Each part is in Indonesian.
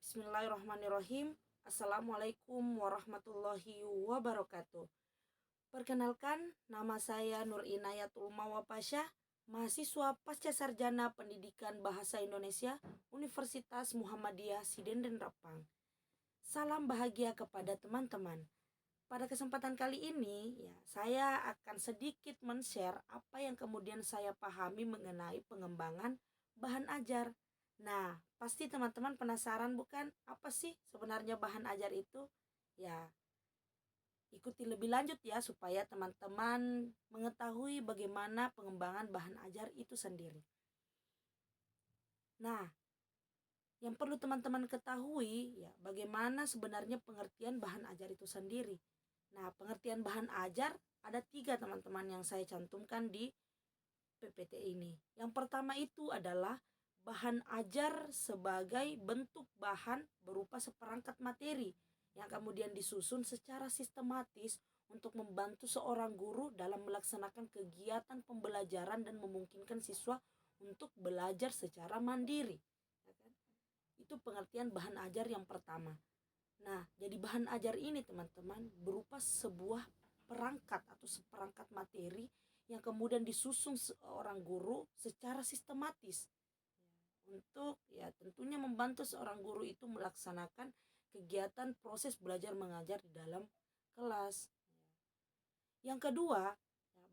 Bismillahirrahmanirrahim. Assalamualaikum warahmatullahi wabarakatuh. Perkenalkan, nama saya Nur Inayatul Mawapasya, mahasiswa Pasca Sarjana Pendidikan Bahasa Indonesia Universitas Muhammadiyah Sidenden Rapang. Salam bahagia kepada teman-teman. Pada kesempatan kali ini, saya akan sedikit men-share apa yang kemudian saya pahami mengenai pengembangan bahan ajar. Nah, pasti teman-teman penasaran bukan? Apa sih sebenarnya bahan ajar itu? Ya, ikuti lebih lanjut ya supaya teman-teman mengetahui bagaimana pengembangan bahan ajar itu sendiri. Nah, yang perlu teman-teman ketahui ya bagaimana sebenarnya pengertian bahan ajar itu sendiri. Nah, pengertian bahan ajar ada 3 teman-teman yang saya cantumkan di PPT ini. Yang pertama itu adalah bahan ajar sebagai bentuk bahan berupa seperangkat materi yang kemudian disusun secara sistematis untuk membantu seorang guru dalam melaksanakan kegiatan pembelajaran dan memungkinkan siswa untuk belajar secara mandiri. Itu pengertian bahan ajar yang pertama. Nah, jadi bahan ajar ini teman-teman berupa sebuah perangkat atau seperangkat materi yang kemudian disusun seorang guru secara sistematis untuk tentunya membantu seorang guru itu melaksanakan kegiatan proses belajar mengajar di dalam kelas. Yang kedua,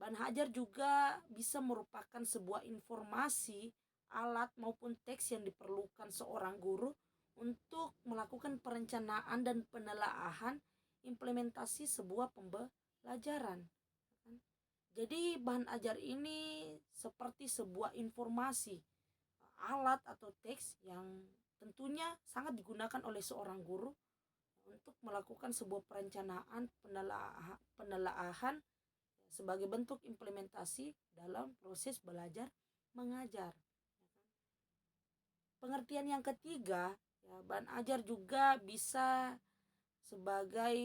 bahan ajar juga bisa merupakan sebuah informasi, alat maupun teks yang diperlukan seorang guru untuk melakukan perencanaan dan penelaahan implementasi sebuah pembelajaran. Jadi bahan ajar ini seperti sebuah informasi, alat atau teks yang tentunya sangat digunakan oleh seorang guru untuk melakukan sebuah perencanaan, penelaahan sebagai bentuk implementasi dalam proses belajar mengajar. Pengertian yang ketiga, bahan ajar juga bisa sebagai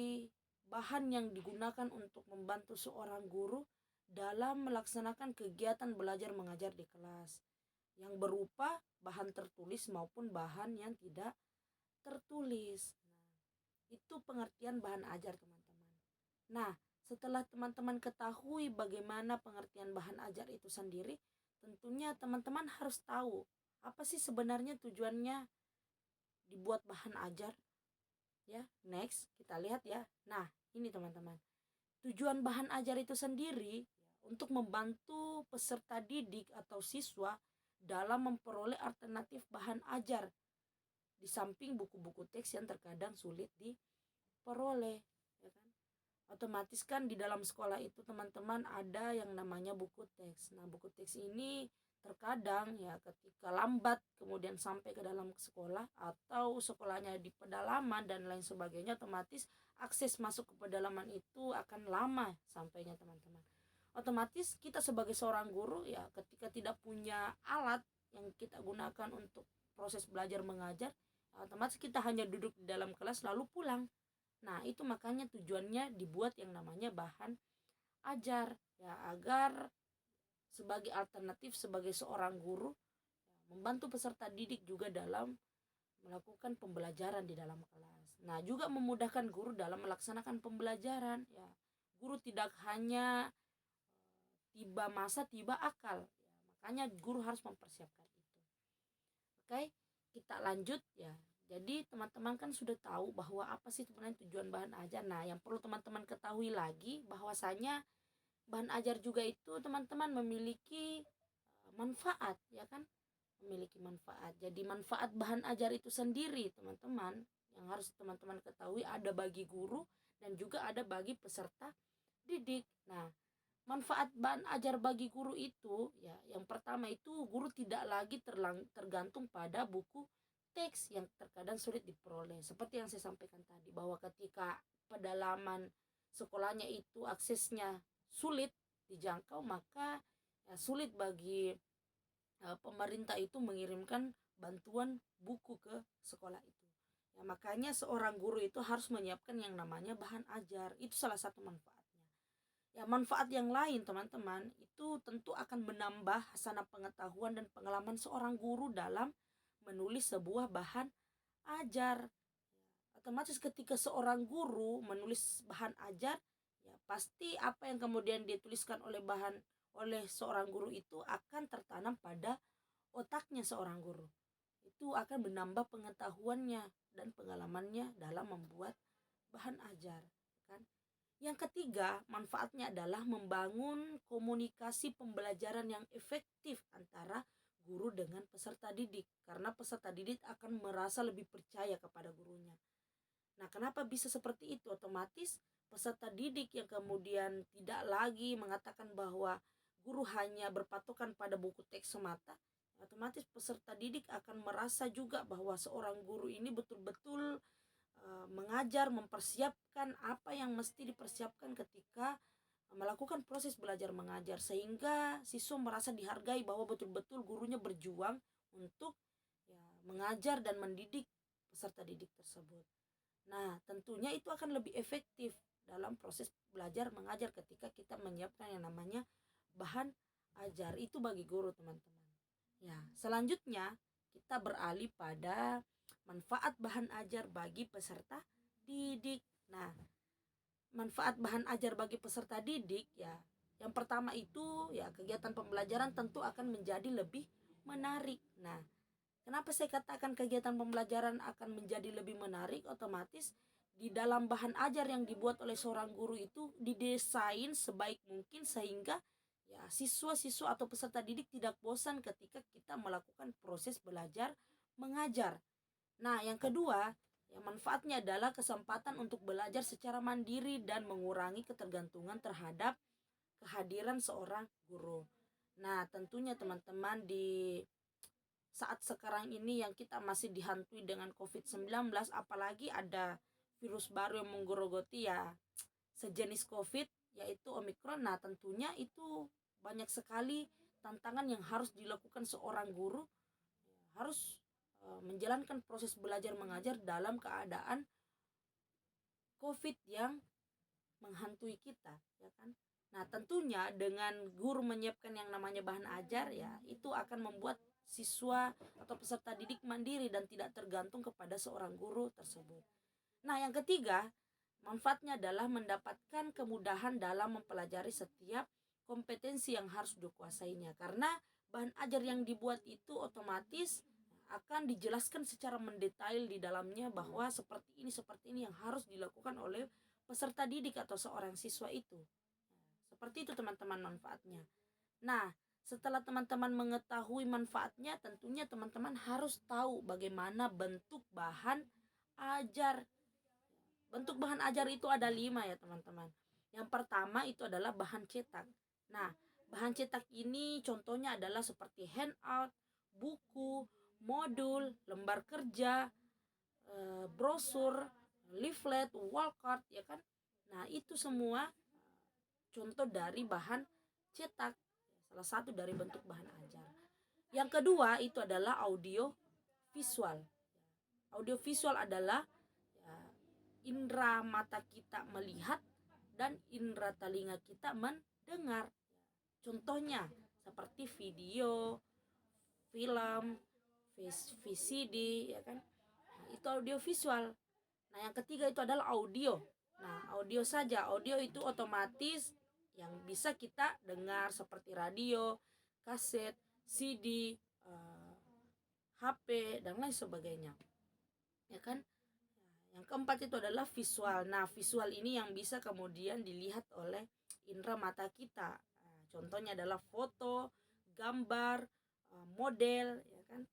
bahan yang digunakan untuk membantu seorang guru dalam melaksanakan kegiatan belajar mengajar di kelas yang berupa bahan tertulis maupun bahan yang tidak tertulis. Nah, itu pengertian bahan ajar teman-teman. Nah, setelah teman-teman ketahui bagaimana pengertian bahan ajar itu sendiri, tentunya teman-teman harus tahu apa sih sebenarnya tujuannya dibuat bahan ajar. Ya, next kita lihat ya. Nah, ini teman-teman. Tujuan bahan ajar itu sendiri untuk membantu peserta didik atau siswa dalam memperoleh alternatif bahan ajar di samping buku-buku teks yang terkadang sulit diperoleh, ya kan? Otomatis kan di dalam sekolah itu teman-teman ada yang namanya buku teks. Nah, buku teks ini terkadang ketika lambat kemudian sampai ke dalam sekolah atau sekolahnya di pedalaman dan lain sebagainya, otomatis akses masuk ke pedalaman itu akan lama sampainya teman-teman. Otomatis kita sebagai seorang guru ketika tidak punya alat yang kita gunakan untuk proses belajar mengajar, otomatis kita hanya duduk di dalam kelas lalu pulang. Nah, itu makanya tujuannya dibuat yang namanya bahan ajar agar sebagai alternatif sebagai seorang guru membantu peserta didik juga dalam melakukan pembelajaran di dalam kelas. Nah, juga memudahkan guru dalam melaksanakan pembelajaran. Guru tidak hanya tiba masa tiba akal. Makanya guru harus mempersiapkan itu. Oke, kita lanjut ya. Jadi teman-teman kan sudah tahu bahwa apa sih sebenarnya tujuan bahan ajar. Nah, yang perlu teman-teman ketahui lagi bahwasanya bahan ajar juga itu teman-teman memiliki manfaat, ya kan? Memiliki manfaat. Jadi manfaat bahan ajar itu sendiri teman-teman yang harus teman-teman ketahui ada bagi guru dan juga ada bagi peserta didik. Nah, manfaat bahan ajar bagi guru itu yang pertama itu guru tidak lagi tergantung pada buku teks yang terkadang sulit diperoleh. Seperti yang saya sampaikan tadi bahwa ketika pedalaman sekolahnya itu aksesnya sulit dijangkau, maka sulit bagi pemerintah itu mengirimkan bantuan buku ke sekolah itu. Makanya seorang guru itu harus menyiapkan yang namanya bahan ajar. Itu salah satu manfaatnya. Manfaat yang lain teman-teman itu tentu akan menambah hasanah pengetahuan dan pengalaman seorang guru dalam menulis sebuah bahan ajar. Otomatis ketika seorang guru menulis bahan ajar, ya pasti apa yang kemudian dituliskan oleh seorang guru itu akan tertanam pada otaknya seorang guru. Itu akan menambah pengetahuannya dan pengalamannya dalam membuat bahan ajar, kan? Yang ketiga, manfaatnya adalah membangun komunikasi pembelajaran yang efektif antara guru dengan peserta didik, karena peserta didik akan merasa lebih percaya kepada gurunya. Nah, kenapa bisa seperti itu? Otomatis peserta didik yang kemudian tidak lagi mengatakan bahwa guru hanya berpatokan pada buku teks semata, otomatis peserta didik akan merasa juga bahwa seorang guru ini betul-betul mengajar, mempersiapkan apa yang mesti dipersiapkan ketika melakukan proses belajar mengajar, sehingga siswa merasa dihargai bahwa betul-betul gurunya berjuang untuk ya, mengajar dan mendidik peserta didik tersebut. Nah, tentunya itu akan lebih efektif dalam proses belajar mengajar ketika kita menyiapkan yang namanya bahan ajar itu bagi guru, teman-teman. Ya, selanjutnya kita beralih pada manfaat bahan ajar bagi peserta didik. Nah, manfaat bahan ajar bagi peserta didik ya, yang pertama itu ya kegiatan pembelajaran tentu akan menjadi lebih menarik. Nah, kenapa saya katakan kegiatan pembelajaran akan menjadi lebih menarik? Otomatis di dalam bahan ajar yang dibuat oleh seorang guru itu didesain sebaik mungkin sehingga ya siswa-siswa atau peserta didik tidak bosan ketika kita melakukan proses belajar mengajar. Nah, yang kedua, ya manfaatnya adalah kesempatan untuk belajar secara mandiri dan mengurangi ketergantungan terhadap kehadiran seorang guru. Nah, tentunya teman-teman di saat sekarang ini yang kita masih dihantui dengan COVID-19, apalagi ada virus baru yang menggerogoti ya sejenis COVID yaitu Omikron. Nah, tentunya itu banyak sekali tantangan yang harus dilakukan seorang guru, harus menjalankan proses belajar mengajar dalam keadaan COVID yang menghantui kita, ya kan? Nah, tentunya dengan guru menyiapkan yang namanya bahan ajar ya, itu akan membuat siswa atau peserta didik mandiri dan tidak tergantung kepada seorang guru tersebut. Nah, yang ketiga, manfaatnya adalah mendapatkan kemudahan dalam mempelajari setiap kompetensi yang harus dikuasainya. Karena bahan ajar yang dibuat itu otomatis akan dijelaskan secara mendetail di dalamnya bahwa seperti ini yang harus dilakukan oleh peserta didik atau seorang siswa itu. Seperti itu teman-teman manfaatnya. Nah, setelah teman-teman mengetahui manfaatnya, tentunya teman-teman harus tahu bagaimana bentuk bahan ajar. Bentuk bahan ajar itu ada 5 ya teman-teman. Yang pertama itu adalah bahan cetak. Nah, bahan cetak ini contohnya adalah seperti handout, buku, modul, lembar kerja, brosur, leaflet, wall card, ya kan. Nah, itu semua contoh dari bahan cetak, salah satu dari bentuk bahan ajar. Yang kedua itu adalah audio visual. Audio visual adalah ya, indera mata kita melihat dan indera telinga kita mendengar. Contohnya seperti video, film, VCD, ya kan. Nah, itu audio visual. Nah, yang ketiga itu adalah audio. Nah, audio saja. Audio itu otomatis yang bisa kita dengar seperti radio, kaset, CD, HP dan lain sebagainya. Ya kan? Yang keempat itu adalah visual. Nah, visual ini yang bisa kemudian dilihat oleh indera mata kita. Nah, contohnya adalah foto, gambar, model, ya kan.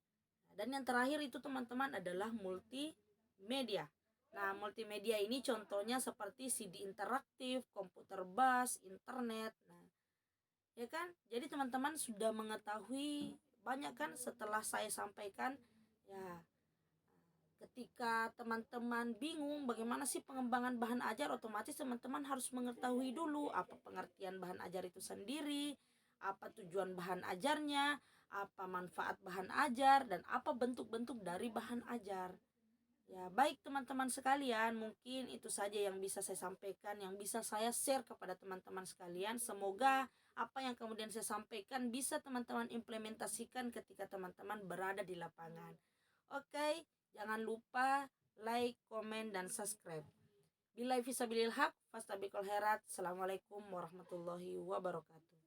Dan yang terakhir itu teman-teman adalah multimedia. Nah, multimedia ini contohnya seperti CD interaktif, komputer bus, internet. Nah, ya kan? Jadi teman-teman sudah mengetahui banyak kan setelah saya sampaikan ya. Ketika teman-teman bingung bagaimana sih pengembangan bahan ajar, otomatis teman-teman harus mengetahui dulu apa pengertian bahan ajar itu sendiri, apa tujuan bahan ajarnya, apa manfaat bahan ajar, dan apa bentuk-bentuk dari bahan ajar. Ya, baik teman-teman sekalian, mungkin itu saja yang bisa saya sampaikan, yang bisa saya share kepada teman-teman sekalian. Semoga apa yang kemudian saya sampaikan bisa teman-teman implementasikan ketika teman-teman berada di lapangan. Oke, jangan lupa like, komen, dan subscribe. Billahi fisabilil haq, fastabiqul khairat. Assalamualaikum warahmatullahi wabarakatuh.